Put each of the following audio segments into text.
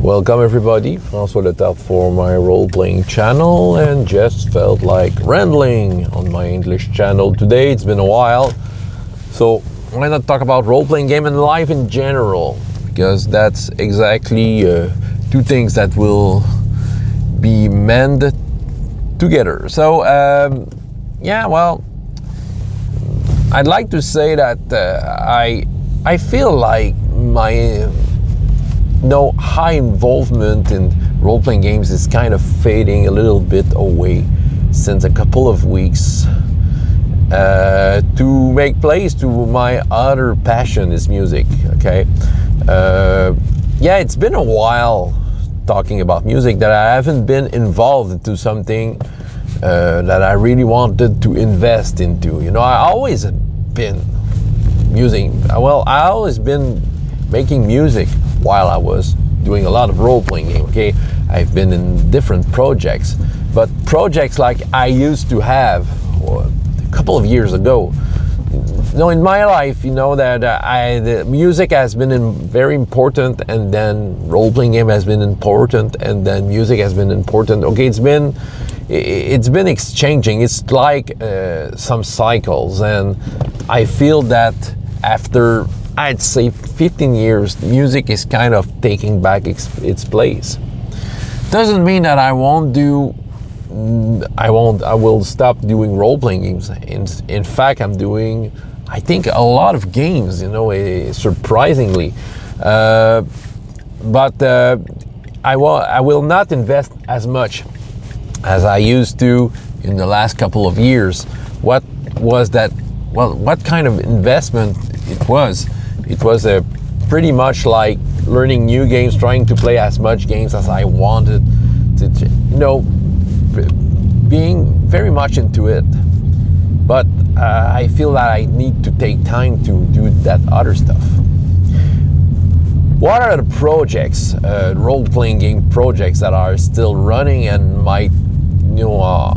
Welcome everybody, François Le Tarte for my role-playing channel, and just felt like rambling on my English channel today. It's been a while, so why not talk about role-playing game and life in general, because that's exactly two things that will be mended together. So yeah, well, I'd like to say that I feel like my high involvement in role-playing games is kind of fading a little bit away since a couple of weeks, to make place to my other passion is music. Okay, yeah, it's been a while talking about music that I haven't been involved into something that I really wanted to invest into. You know, I always been making music while I was doing a lot of role-playing game. Okay, I've been in different projects, but projects like I used to have a couple of years ago. You know, in my life, you know that the music has been very important, and then role-playing game has been important, and then music has been important. Okay, it's been exchanging. It's like some cycles, and I feel that after, I'd say, 15 years, music is kind of taking back its place. Doesn't mean that I will stop doing role-playing games. In fact, I'm doing, I think, a lot of games, you know, surprisingly. But I will not invest as much as I used to in the last couple of years. What was that? Well, what kind of investment it was? It was pretty much like learning new games, trying to play as much games as I wanted to, you know, being very much into it. But I feel that I need to take time to do that other stuff. What are the projects, role-playing game projects that are still running and might, you know,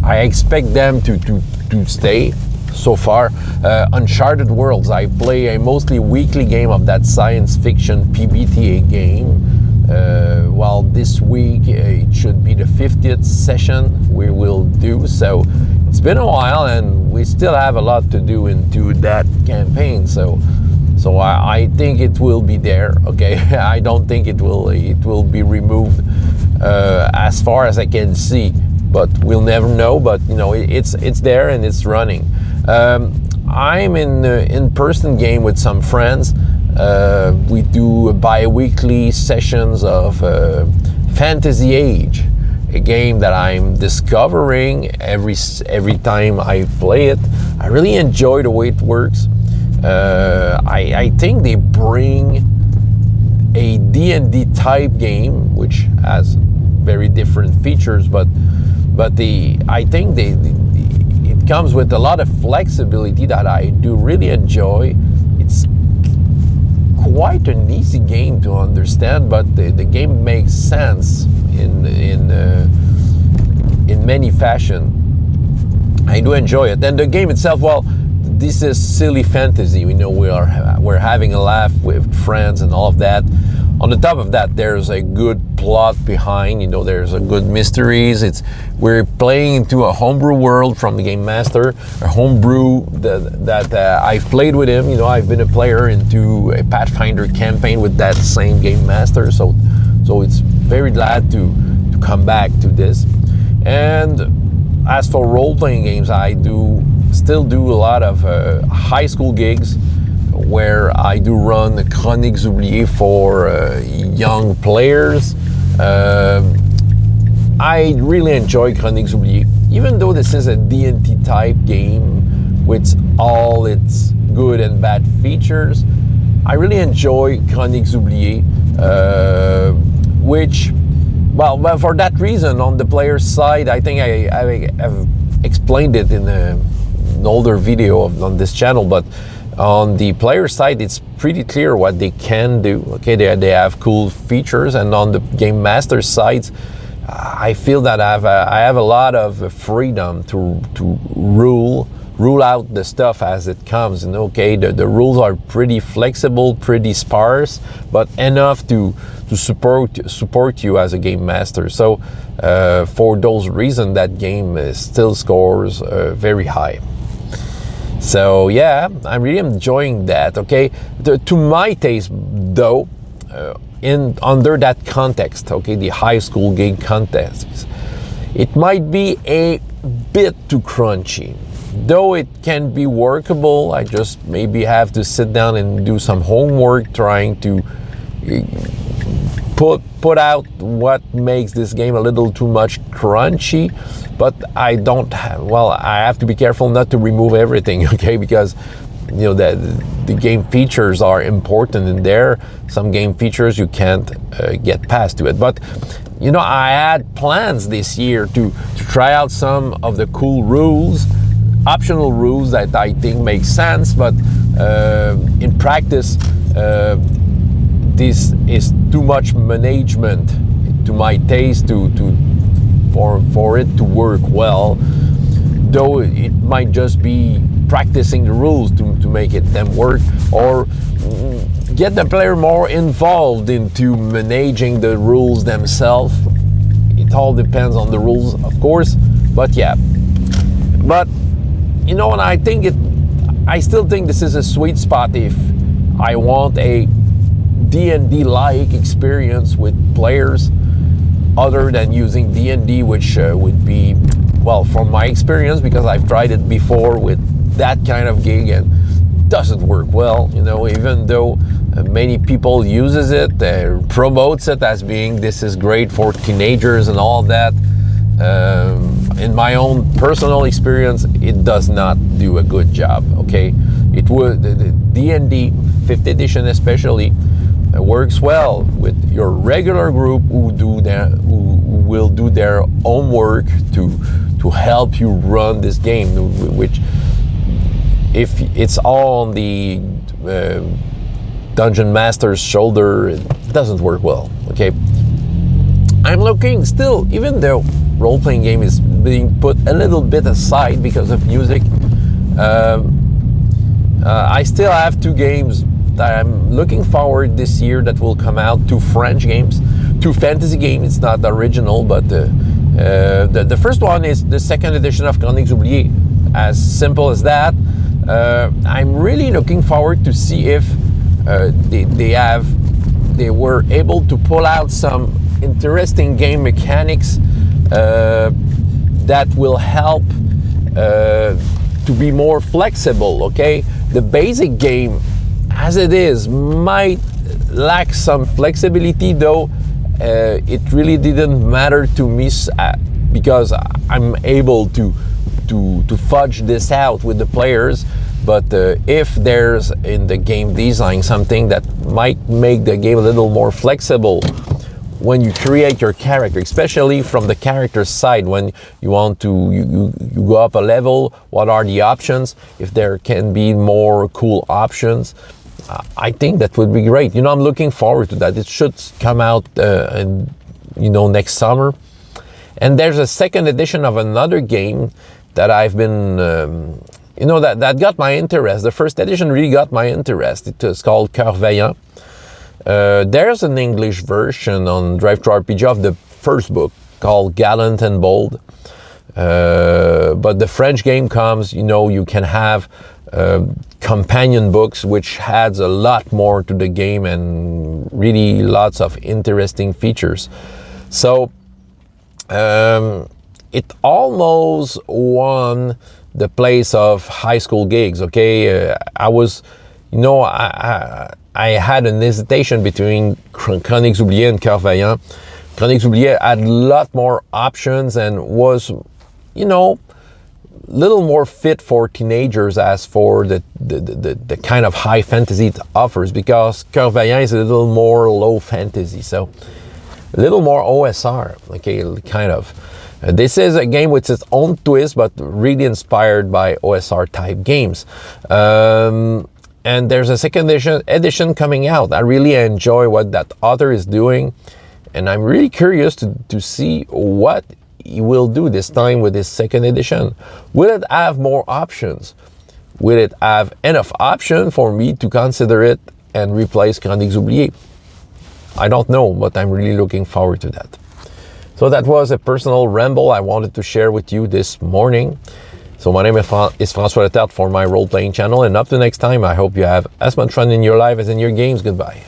I expect them to stay? So far, Uncharted Worlds. I play a mostly weekly game of that science fiction PBTA game. Well, this week it should be the 50th session we will do. So it's been a while, and we still have a lot to do into that campaign. So I think it will be there. Okay, I don't think it will be removed as far as I can see. But we'll never know. But you know, it's there and it's running. I'm in-person game with some friends. We do bi-weekly sessions of Fantasy Age, a game that I'm discovering every time I play it. I really enjoy the way it works. I think they bring a D&D type game, which has very different features, but I think it comes with a lot of flexibility that I do really enjoy. It's quite an easy game to understand, but the game makes sense in many fashion. I do enjoy it. And the game itself, well, this is silly fantasy. We know we're having a laugh with friends and all of that. On the top of that, there's a good plot behind. You know, there's a good mysteries. We're playing into a homebrew world from the game master, a homebrew that I've played with him. You know, I've been a player into a Pathfinder campaign with that same game master. So it's very glad to come back to this. And as for role-playing games, I still do a lot of high school gigs, where I do run Chroniques Oubliées for young players. I really enjoy Chroniques Oubliées, even though this is a D&D type game with all its good and bad features. I really enjoy Chroniques Oubliées, which, well, for that reason, on the player's side, I think I have explained it in an older video on this channel, but on the player side, it's pretty clear what they can do. Okay, they have cool features, and on the game master side, I feel that I have a lot of freedom to rule rule out the stuff as it comes. And okay, the rules are pretty flexible, pretty sparse, but enough to support you as a game master. So for those reasons, that game still scores very high. So yeah, I'm really enjoying that. Okay, to my taste, though, under that context, okay, the high school gig context, it might be a bit too crunchy. Though it can be workable, I just maybe have to sit down and do some homework trying to put out what makes this game a little too much crunchy. But I don't have, well, I have to be careful not to remove everything, okay, because you know the game features are important in there. Some game features you can't get past to it. But you know, I had plans this year to try out some of the cool rules, optional rules that I think make sense, but in practice this is too much management to my taste for it to work well, though it might just be practicing the rules to make them work, or get the player more involved into managing the rules themselves. It all depends on the rules, of course, but yeah. But you know, and I still think this is a sweet spot if I want a D&D-like experience with players other than using D&D, which would be, well, from my experience, because I've tried it before with that kind of gig and doesn't work well, you know, even though many people uses it, promotes it as being this is great for teenagers and all that. In my own personal experience, it does not do a good job, okay? It would, the D&D 5th edition especially, works well with your regular group who will do their homework to help you run this game, which if it's all on the dungeon master's shoulder, it doesn't work well, okay? I'm looking still, even though role-playing game is being put a little bit aside because of music, I still have 2 games that I'm looking forward this year that will come out, 2 French games, 2 fantasy games. It's not original, but the first one is the 2nd edition of Chroniques Oubliées. As simple as that. I'm really looking forward to see if they were able to pull out some interesting game mechanics that will help to be more flexible, okay? The basic game as it is might lack some flexibility, though it really didn't matter to me because I'm able to fudge this out with the players. But if there's in the game design something that might make the game a little more flexible when you create your character, especially from the character side, when you want to you go up a level, what are the options? If there can be more cool options, I think that would be great. You know, I'm looking forward to that. It should come out next summer. And there's a 2nd edition of another game that I've been that got my interest. The 1st edition really got my interest. It is called Cœur Vaillant. There's an English version on Drive-Thru RPG of the first book called Gallant and Bold. But the French game comes, you can have companion books, which adds a lot more to the game and really lots of interesting features. So it almost won the place of high school gigs, okay? I had an hesitation between Chroniques Oubliées and Cœur Vaillant. Chroniques Oubliées had a lot more options and was, little more fit for teenagers as for the kind of high fantasy it offers, because Cœur Vaillant is a little more low fantasy, so a little more OSR, okay, kind of. This is a game with its own twist, but really inspired by OSR type games. And there's a 2nd edition coming out. I really enjoy what that author is doing, and I'm really curious to see what he will do this time with his second edition? Will it have more options? Will it have enough option for me to consider it and replace Chroniques Oubliées? I don't know, but I'm really looking forward to that. So that was a personal ramble I wanted to share with you this morning. So my name is François Letarte for my role-playing channel, and up to next time, I hope you have as much fun in your life as in your games. Goodbye.